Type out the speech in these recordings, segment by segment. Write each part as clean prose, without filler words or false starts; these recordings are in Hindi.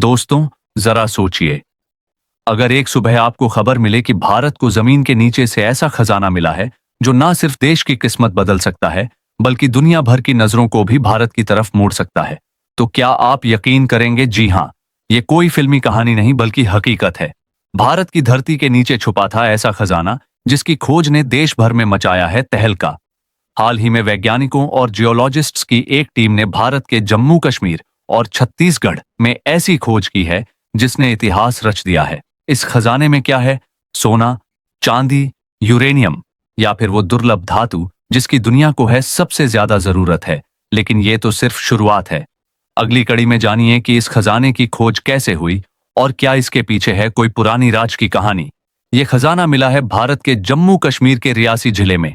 दोस्तों, जरा सोचिए, अगर एक सुबह आपको खबर मिले कि भारत को जमीन के नीचे से ऐसा खजाना मिला है जो ना सिर्फ देश की किस्मत बदल सकता है बल्कि दुनिया भर की नजरों को भी भारत की तरफ मोड़ सकता है, तो क्या आप यकीन करेंगे? जी हां, ये कोई फिल्मी कहानी नहीं बल्कि हकीकत है। भारत की धरती के नीचे छुपा था ऐसा खजाना जिसकी खोज ने देश भर में मचाया है तहलका। हाल ही में वैज्ञानिकों और जियोलॉजिस्ट्स की एक टीम ने भारत के जम्मू कश्मीर और छत्तीसगढ़ में ऐसी खोज की है जिसने इतिहास रच दिया है। इस खजाने में क्या है? सोना, चांदी, यूरेनियम या फिर वो दुर्लभ धातु जिसकी दुनिया को है सबसे ज्यादा जरूरत है। लेकिन ये तो सिर्फ शुरुआत है। अगली कड़ी में जानिए कि इस खजाने की खोज कैसे हुई और क्या इसके पीछे है कोई पुरानी राज की कहानी। ये खजाना मिला है भारत के जम्मू कश्मीर के रियासी जिले में।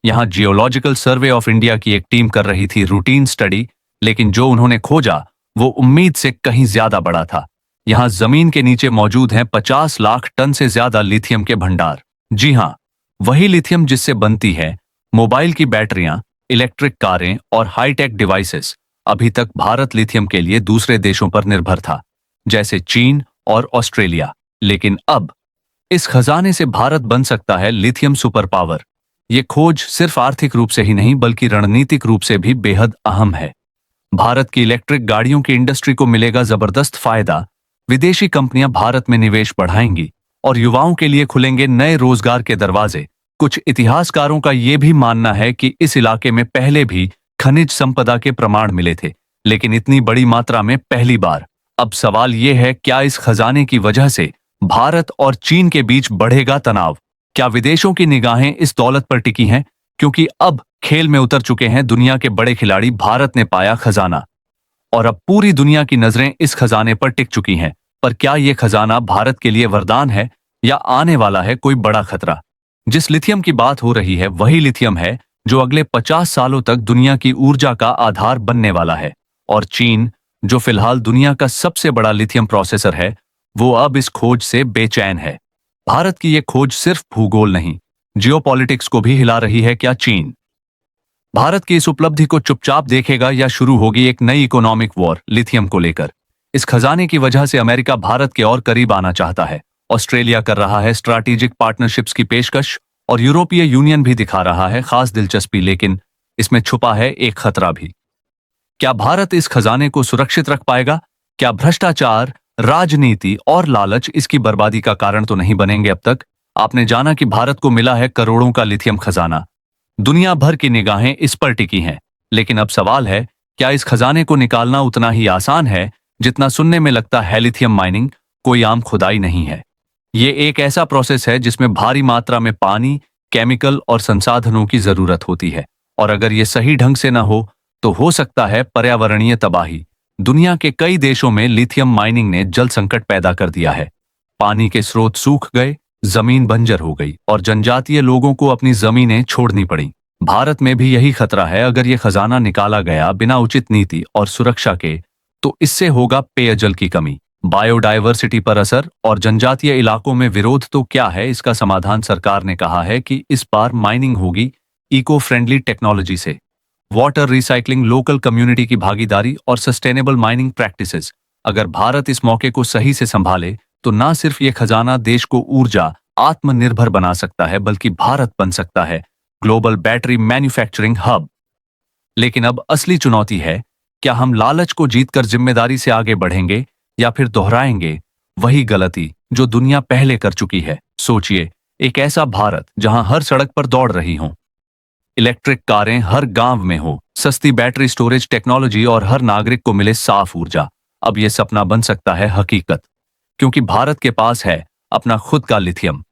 यहाँ जियोलॉजिकल सर्वे ऑफ इंडिया की एक टीम कर रही थी रूटीन स्टडी, लेकिन जो उन्होंने खोजा वो उम्मीद से कहीं ज्यादा बड़ा था। यहाँ जमीन के नीचे मौजूद हैं 50 लाख टन से ज्यादा लिथियम के भंडार। जी हाँ, वही लिथियम जिससे बनती है मोबाइल की बैटरियां, इलेक्ट्रिक कारें और हाईटेक डिवाइसेस। अभी तक भारत लिथियम के लिए दूसरे देशों पर निर्भर था, जैसे चीन और ऑस्ट्रेलिया। लेकिन अब इस खजाने से भारत बन सकता है लिथियम सुपर पावर। ये खोज सिर्फ आर्थिक रूप से ही नहीं बल्कि रणनीतिक रूप से भी बेहद अहम है। भारत की इलेक्ट्रिक गाड़ियों की इंडस्ट्री को मिलेगा जबरदस्त फायदा। विदेशी कंपनियां भारत में निवेश बढ़ाएंगी और युवाओं के लिए खुलेंगे नए रोजगार के दरवाजे। कुछ इतिहासकारों का यह भी मानना है कि इस इलाके में पहले भी खनिज संपदा के प्रमाण मिले थे, लेकिन इतनी बड़ी मात्रा में पहली बार। अब सवाल यह है, क्या इस खजाने की वजह से भारत और चीन के बीच बढ़ेगा तनाव? क्या विदेशों की निगाहें इस दौलत पर टिकी हैं? क्योंकि अब खेल में उतर चुके हैं दुनिया के बड़े खिलाड़ी। भारत ने पाया खजाना और अब पूरी दुनिया की नजरें इस खजाने पर टिक चुकी हैं। पर क्या यह खजाना भारत के लिए वरदान है या आने वाला है कोई बड़ा खतरा? जिस लिथियम की बात हो रही है वही लिथियम है जो अगले 50 सालों तक दुनिया की ऊर्जा का आधार बनने वाला है। और चीन, जो फिलहाल दुनिया का सबसे बड़ा लिथियम प्रोसेसर है, वो अब इस खोज से बेचैन है। भारत की यह खोज सिर्फ भूगोल नहीं, जियोपॉलिटिक्स को भी हिला रही है। क्या चीन भारत की इस उपलब्धि को चुपचाप देखेगा या शुरू होगी एक नई इकोनॉमिक वॉर लिथियम को लेकर? इस खजाने की वजह से अमेरिका भारत के और करीब आना चाहता है। ऑस्ट्रेलिया कर रहा है स्ट्रैटेजिक पार्टनरशिप्स की पेशकश और यूरोपीय यूनियन भी दिखा रहा है खास दिलचस्पी। लेकिन इसमें छुपा है एक खतरा भी। क्या भारत इस खजाने को सुरक्षित रख पाएगा? क्या भ्रष्टाचार, राजनीति और लालच इसकी बर्बादी का कारण तो नहीं बनेंगे? अब तक आपने जाना कि भारत को मिला है करोड़ों का लिथियम खजाना। दुनिया भर की निगाहें इस पर टिकी हैं। लेकिन अब सवाल है, क्या इस खजाने को निकालना उतना ही आसान है जितना सुनने में लगता है? लिथियम माइनिंग कोई आम खुदाई नहीं है। ये एक ऐसा प्रोसेस है जिसमें भारी मात्रा में पानी, केमिकल और संसाधनों की जरूरत होती है। और अगर ये सही ढंग से न हो तो सकता है पर्यावरणीय तबाही। दुनिया के कई देशों में लिथियम माइनिंग ने जल संकट पैदा कर दिया है। पानी के स्रोत सूख गए, जमीन बंजर हो गई और जनजातीय लोगों को अपनी जमीनें छोड़नी पड़ी। भारत में भी यही खतरा है। अगर यह खजाना निकाला गया बिना उचित नीति और सुरक्षा के, तो इससे होगा पेयजल की कमी, बायोडायवर्सिटी पर असर और जनजातीय इलाकों में विरोध। तो क्या है इसका समाधान? सरकार ने कहा है कि इस बार माइनिंग होगी इको फ्रेंडली टेक्नोलॉजी से। वाटर रिसाइकलिंग, लोकल कम्युनिटी की भागीदारी और सस्टेनेबल माइनिंग प्रैक्टिसेस। अगर भारत इस मौके को सही से संभाले तो न सिर्फ ये खजाना देश को ऊर्जा आत्मनिर्भर बना सकता है बल्कि भारत बन सकता है ग्लोबल बैटरी मैन्युफैक्चरिंग हब। लेकिन अब असली चुनौती है, क्या हम लालच को जीतकर जिम्मेदारी से आगे बढ़ेंगे या फिर दोहराएंगे वही गलती जो दुनिया पहले कर चुकी है? सोचिए, एक ऐसा भारत जहां हर सड़क पर दौड़ रही हो, इलेक्ट्रिक कारें हर गांव में हो, सस्ती बैटरी स्टोरेज टेक्नोलॉजी और हर नागरिक को मिले साफ ऊर्जा। अब यह सपना बन सकता है हकीकत, क्योंकि भारत के पास है अपना खुद का लिथियम।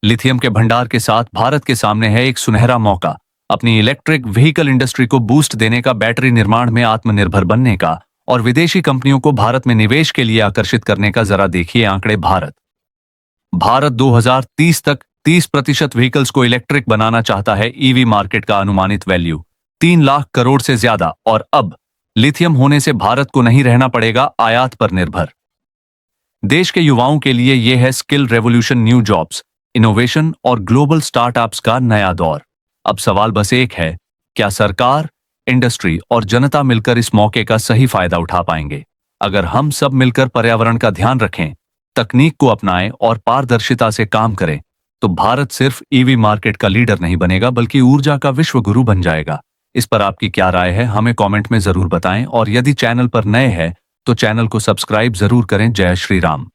लिथियम के भंडार के साथ भारत के सामने है एक सुनहरा मौका, अपनी इलेक्ट्रिक व्हीकल इंडस्ट्री को बूस्ट देने का, बैटरी निर्माण में आत्मनिर्भर बनने का और विदेशी कंपनियों को भारत में निवेश के लिए आकर्षित करने का। जरा देखिए आंकड़े। भारत 2030 तक 30% व्हीकल्स को इलेक्ट्रिक बनाना चाहता है। ईवी मार्केट का अनुमानित वैल्यू 3 लाख करोड़ से ज्यादा। और अब लिथियम होने से भारत को नहीं रहना पड़ेगा आयात पर निर्भर। देश के युवाओं के लिए यह है skill revolution, new jobs, innovation और ग्लोबल स्टार्टअप्स का नया दौर। अब सवाल बस एक है, क्या सरकार, इंडस्ट्री और जनता मिलकर इस मौके का सही फायदा उठा पाएंगे? अगर हम सब मिलकर पर्यावरण का ध्यान रखें, तकनीक को अपनाएं और पारदर्शिता से काम करें, तो भारत सिर्फ ईवी मार्केट का लीडर नहीं बनेगा बल्कि ऊर्जा का विश्व गुरु बन जाएगा। इस पर आपकी क्या राय है, हमें कमेंट में जरूर बताएं और यदि चैनल पर नए हैं तो चैनल को सब्सक्राइब जरूर करें। जय श्री राम।